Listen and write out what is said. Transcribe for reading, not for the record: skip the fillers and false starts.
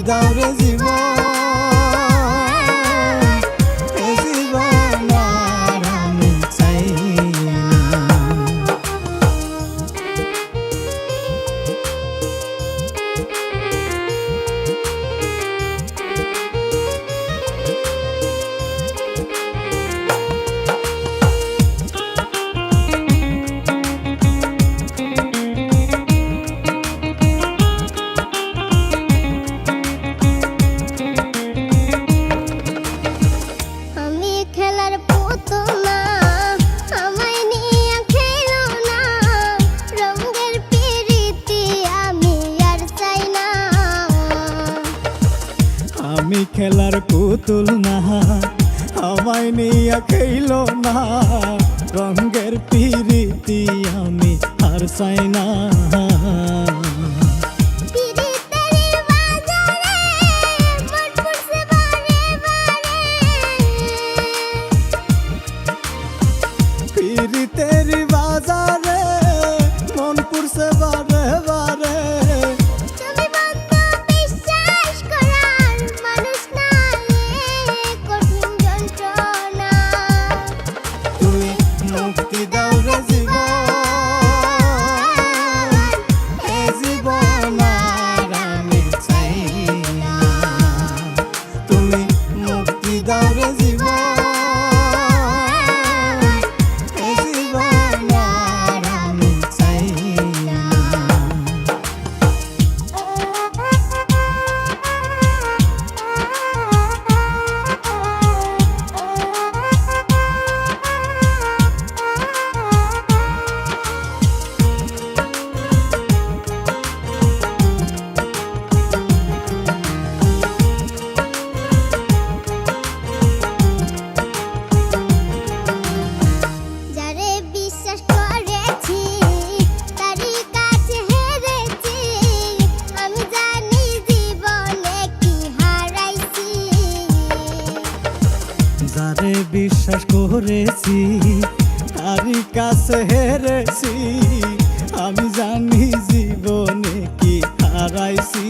দাও রে জীবন, এ জীবন আর আমি চাই না। আমি খেলার পুতুল না, আমায় নিয়ে খেলো না, রঙের পিরিতি আমি আর চাই না। পিরিতের বাজারে মন পুরছে বারে বারে, মুক্তি দাও রে জীবন, এ জীবন আর আমি চাই না। তুমি মুক্তি দাও রে জীবন, এ জীবন আর আমি চাই না। যারে বিশ্বাস করেছি তারই কাছে হেরেছি, আমি জানি জীবনে কি হারাইছি।